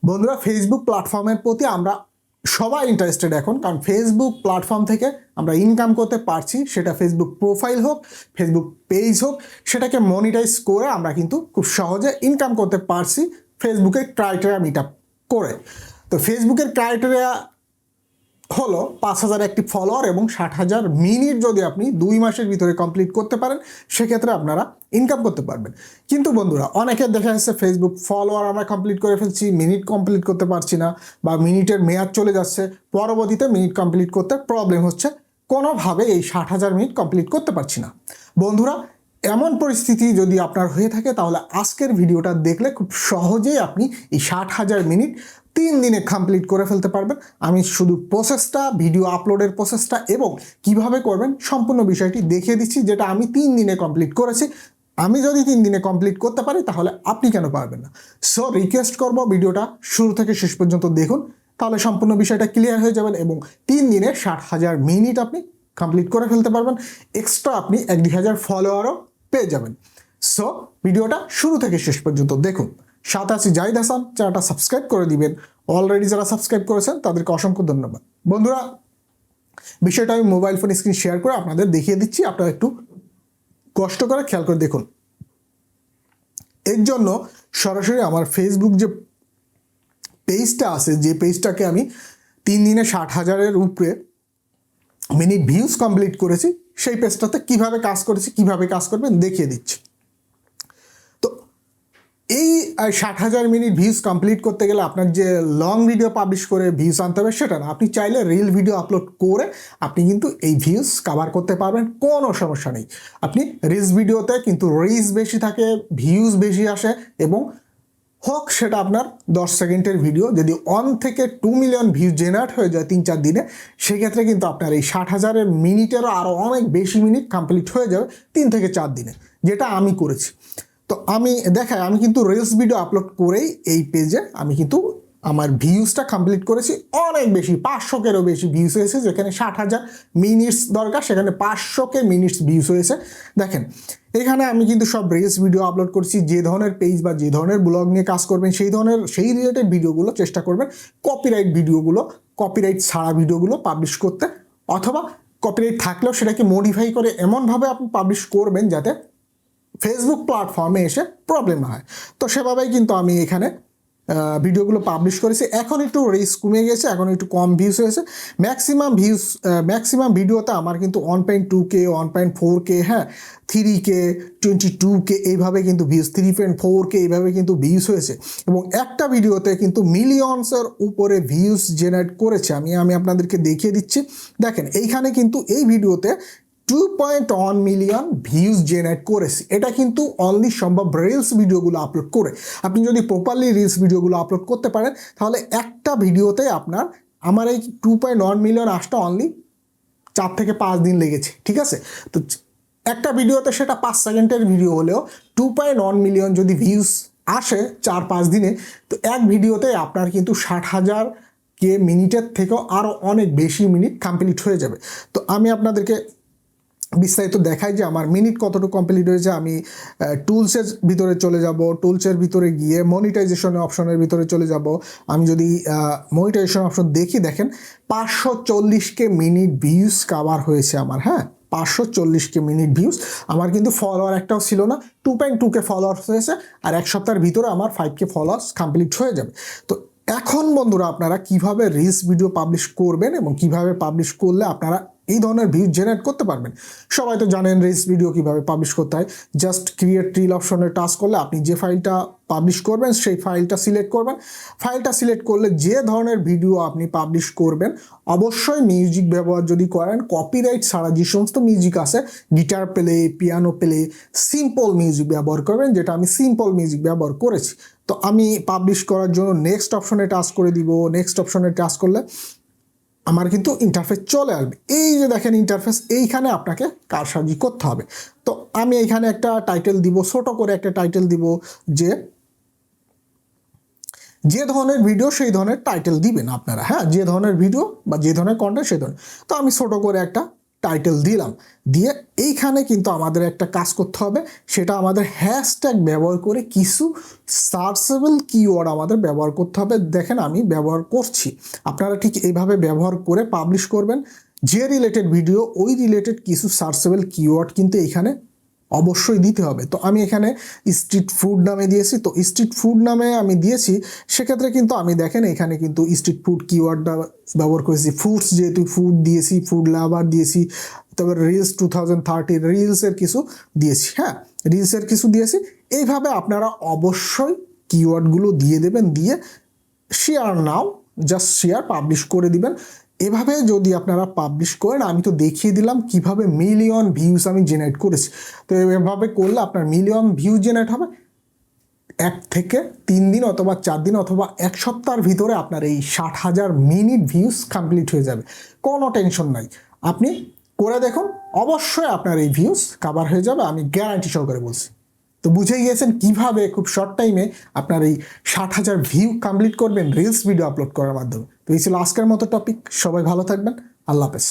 বন্ধুরা, ফেসবুক প্ল্যাটফর্মের প্রতি আমরা সবাই ইন্টারেস্টেড এখন, কারণ ফেসবুক প্ল্যাটফর্ম থেকে আমরা ইনকাম করতে পারছি। সেটা ফেসবুক প্রোফাইল হোক, ফেসবুক পেজ হোক, সেটাকে মনিটাইজ করে আমরা কিন্তু খুব সহজে ইনকাম করতে পারছি ফেসবুকের ক্রাইটেরিয়া মিট আপ করে। তো ফেসবুকের ক্রাইটেরিয়া হলো 5,000 একটি ফলোয়ার এবং 60,000 মিনিট যদি আপনি 2 মাসের ভিতরে কমপ্লিট করতে পারেন, সেক্ষেত্রে আপনারা ইনকাম করতে পারবেন। কিন্তু বন্ধুরা, অনেকের দেখা যাচ্ছে ফেসবুক ফলোয়ার আমরা কমপ্লিট করে ফেলছি, মিনিট কমপ্লিট করতে পারছি না, বা মিনিটের মেয়াদ চলে যাচ্ছে, পরবর্তীতে মিনিট কমপ্লিট করতে প্রবলেম হচ্ছে, কোনোভাবে এই 60,000 মিনিট কমপ্লিট করতে পারছি না। বন্ধুরা, এমন পরিস্থিতি যদি আপনার হয়ে থাকে, তাহলে আজকের ভিডিওটা দেখলে খুব সহজেই আপনি এই 60,000 মিনিট 3 দিনে কমপ্লিট করে ফেলতে পারবেন। আমি শুধু প্রসেসটা, ভিডিও আপলোডের প্রসেসটা এবং কিভাবে করবেন সম্পূর্ণ বিষয়টি দেখিয়ে দিচ্ছি, যেটা আমি 3 দিনে কমপ্লিট করেছি। আমি যদি 3 দিনে কমপ্লিট করতে পারি, তাহলে আপনি কেন পারবেন না? সো রিকোয়েস্ট করব, ভিডিওটা শুরু থেকে শেষ পর্যন্ত দেখুন, তাহলে সম্পূর্ণ বিষয়টা ক্লিয়ার হয়ে যাবেন এবং 3 দিনে 60,000 মিনিট আপনি কমপ্লিট করে ফেলতে পারবেন। এক্সট্রা আপনি 1-2,000 ফলোয়ারও পেয়ে যাবেন। সো ভিডিওটা শুরু থেকে শেষ পর্যন্ত দেখুন। সাথে আছি জাহিদ হাসান, চ্যানেলটা সাবস্ক্রাইব করে দিবেন। অলরেডি যারা সাবস্ক্রাইব করেছেন তাদেরকে অসংখ্য ধন্যবাদ। বন্ধুরা, বিষয়টা আমি মোবাইল ফোন স্ক্রিন শেয়ার করে আপনাদের দেখিয়ে দিচ্ছি, আপনারা একটু কষ্ট করে খেয়াল করে দেখুন। এর জন্য সরাসরি আমার ফেসবুক যে পেজটা আছে, যে পেজটাকে আমি 3 দিনে 60,000-এর উপরে মিনিট ভিউজ কমপ্লিট করেছি, সেই পেজটাতে কিভাবে কাজ করেছি, কিভাবে কাজ করবেন দেখিয়ে দিচ্ছি। এই 60,000 মিনিট ভিউজ কমপ্লিট করতে গেলে আপনার যে লং ভিডিও পাবলিশ করে ভিউজ আনতে হবে সেটা না, আপনি চাইলে রিল ভিডিও আপলোড করে আপনি কিন্তু এই ভিউজ কভার করতে পারবেন, কোনো সমস্যা নেই। আপনি রিলস ভিডিওতে কিন্তু রিচ বেশি থাকে, ভিউজ বেশি আসে, এবং হোক সেটা আপনার 10 সেকেন্ডের ভিডিও, যদি 1 থেকে 2 মিলিয়ন ভিউজ জেনারেট হয়ে যায় 3-4 দিনে, সেক্ষেত্রে কিন্তু আপনার এই 60,000 মিনিটেরও আরও অনেক বেশি মিনিট কমপ্লিট হয়ে যাবে 3 থেকে 4 দিনে, যেটা আমি করেছি। তো আমি দেখাই, আমি কিন্তু রিলস ভিডিও আপলোড করেই এই পেজে আমি কিন্তু আমার ভিউজটা কমপ্লিট করেছি অনেক বেশি, 500-কেরও বেশি ভিউজ হয়েছে। যেখানে 60,000 মিনিটস দরকার, সেখানে 500-কে মিনিটস ভিউজ হয়েছে। দেখেন, এখানে আমি কিন্তু সব রিলস ভিডিও আপলোড করছি। যে ধরনের পেজ বা যে ধরনের ব্লগ নিয়ে কাজ করবেন, সেই রিলেটেড ভিডিওগুলো চেষ্টা করবেন, কপিরাইট ছাড়া ভিডিওগুলো পাবলিশ করতে, অথবা কপিরাইট থাকলেও সেটাকে মডিফাই করে এমনভাবে আপনি পাবলিশ করবেন যাতে ফেসবুক প্ল্যাটফর্মে এসে প্রবলেম না হয়। তো সেভাবেই কিন্তু আমি এখানে ভিডিওগুলো পাবলিশ করেছি। এখন একটু রিচ কমে গেছে, এখন একটু কম ভিউজ হয়েছে। ম্যাক্সিমাম ভিডিওতে আমার কিন্তু 1.2K, 1.4K, হ্যাঁ, 3K, 22K এইভাবে কিন্তু ভিউজ, 3.4K এইভাবে কিন্তু ভিউজ হয়েছে, এবং একটা ভিডিওতে কিন্তু মিলিয়নসের উপরে ভিউজ জেনারেট করেছে। আমি আপনাদেরকে দেখিয়ে দিচ্ছি। দেখেন, এইখানে কিন্তু এই ভিডিওতে 2.1 মিলিয়ন ভিউজ জেনারেট করেছি। এটা কিন্তু অনলি সম্ভব রিলস ভিডিওগুলো আপলোড করে। আপনি যদি প্রপারলি রিলস ভিডিওগুলো আপলোড করতে পারেন, তাহলে একটা ভিডিওতে আমার এই 2.1 মিলিয়ন আসতে অনলি 4 থেকে 5 দিন লেগেছে, ঠিক আছে? তো একটা ভিডিওতে, সেটা 5 সেকেন্ডের ভিডিও হলেও 2.1 মিলিয়ন যদি ভিউজ আসে 4-5 দিনে, তো এক ভিডিওতে আপনার কিন্তু 60,000 মিনিটের থেকেও আরও অনেক বেশি মিনিট কমপ্লিট হয়ে যাবে। তো আমি আপনাদেরকে বিস্তারিত দেখাই যে আমার মিনিট কতটুকু কমপ্লিট হয়েছে। আমি টুলসের ভিতরে চলে যাব, টুলসের ভিতরে গিয়ে মনিটাইজেশন অপশনের ভিতরে চলে যাব। আমি যদি মনিটাইজেশন অপশন দেখি, দেখেন 540K মিনিট ভিউজ কভার হয়েছে আমার, হ্যাঁ, 540K মিনিট ভিউজ। আমার কিন্তু ফলোয়ার একটাও ছিল না, 2.2K ফলোয়ার্স হয়েছে, আর এক সপ্তাহের ভিতরে আমার 5K ফলোয়ার্স কমপ্লিট হয়ে যাবে। তো এখন বন্ধুরা, আপনারা কিভাবে রিলস ভিডিও পাবলিশ করবেন এবং কিভাবে পাবলিশ করলে আপনারা এই ধরনের ভিউজ জেনারেট করতে পারবেন। সবাই তো জানেন রিলস ভিডিও কিভাবে পাবলিশ করতে হয়। জাস্ট ক্রিয়েট রিল অপশনে টাচ করলে আপনি যে ফাইলটা পাবলিশ করবেন সেই ফাইলটা সিলেক্ট করবেন। ফাইলটা সিলেক্ট করলে যে ধরনের ভিডিও আপনি পাবলিশ করবেন, অবশ্যই মিউজিক ব্যবহার যদি করেন, কপিরাইট ছাড়া যে সমস্ত মিউজিক আছে, guitar play, piano play, simple music ব্যবহার করবেন, যেটা আমি সিম্পল মিউজিক ব্যবহার করেছি। তো আমি পাবলিশ করার জন্য নেক্সট অপশনে টাচ করে দিব। নেক্সট অপশনে টাচ করলে আমার কিন্তু ইন্টারফেস চলে আসবে। এই যে দেখেন ইন্টারফেস, এইখানে আপনাকে কারসাজি করতে হবে। তো আমি এইখানে একটা টাইটেল দিব, ছোট করে একটা টাইটেল দিব, যে ধরনের ভিডিও সেই ধরনের টাইটেল দিবেন আপনারা, হ্যাঁ, যে ধরনের ভিডিও বা যে ধরনের কন্টেন্ট সেই ধরনের। তো আমি ছোট করে একটা টাইটেল দিলাম, দিয়ে এইখানে কিন্তু আমাদের একটা কাজ করতে হবে, সেটা আমাদের হ্যাশট্যাগ ব্যবহার করে কিছু সার্চেবল কিওয়ার্ড আমাদের ব্যবহার করতে হবে। দেখেন আমি ব্যবহার করছি, আপনারা ঠিক এইভাবে ব্যবহার করে পাবলিশ করবেন। যে রিলেটেড ভিডিও ওই রিলেটেড কিছু সার্চেবল কিওয়ার্ড কিন্তু এখানে অবশ্যই দিতে হবে। তো আমি এখানে স্ট্রিট ফুড নামে দিয়েছি, তো স্ট্রিট ফুড নামে আমি দিয়েছি, সেক্ষেত্রে কিন্তু আমি দেখেন এখানে কিন্তু স্ট্রিট ফুড কিওয়ার্ডটা ব্যবহার করেছি। ফুডস যেহেতু ফুড দিয়েছি, ফুড লাভার দিয়েছি, তবে রিলস 2030 রিলসের কিছু দিয়েছি, হ্যাঁ রিলসের কিছু দিয়েছি। এইভাবে আপনারা অবশ্যই কিওয়ার্ডগুলো দিয়ে দেবেন, দিয়ে শেয়ার নাও, জাস্ট শেয়ার পাবলিশ করে দিবেন। এভাবে যদি আপনারা পাবলিশ করেন, আমি তো দেখিয়ে দিলাম কিভাবে মিলিয়ন ভিউজ আমি জেনারেট করেছি। তো এভাবে করলে আপনার মিলিয়ন ভিউজ জেনারেট হবে 1 থেকে 3 দিন অথবা 4 দিন অথবা 1 সপ্তাহের ভিতরে আপনার এই 60,000 মিনিট ভিউজ কমপ্লিট হয়ে যাবে, কোনো টেনশন নাই। আপনি করে দেখুন, অবশ্যই আপনার এই ভিউজ কভার হয়ে যাবে, আমি গ্যারান্টি সহকারে বলছি। তো বুঝে গিয়েছেন কিভাবে খুব শর্ট টাইমে আপনার এই 60,000 ভিউ কমপ্লিট করবেন রিলস ভিডিও আপলোড করার মাধ্যমে। তো এই ছিল আজকের মতো টপিক। সবাই ভালো থাকবেন, আল্লাহ হাফেজ।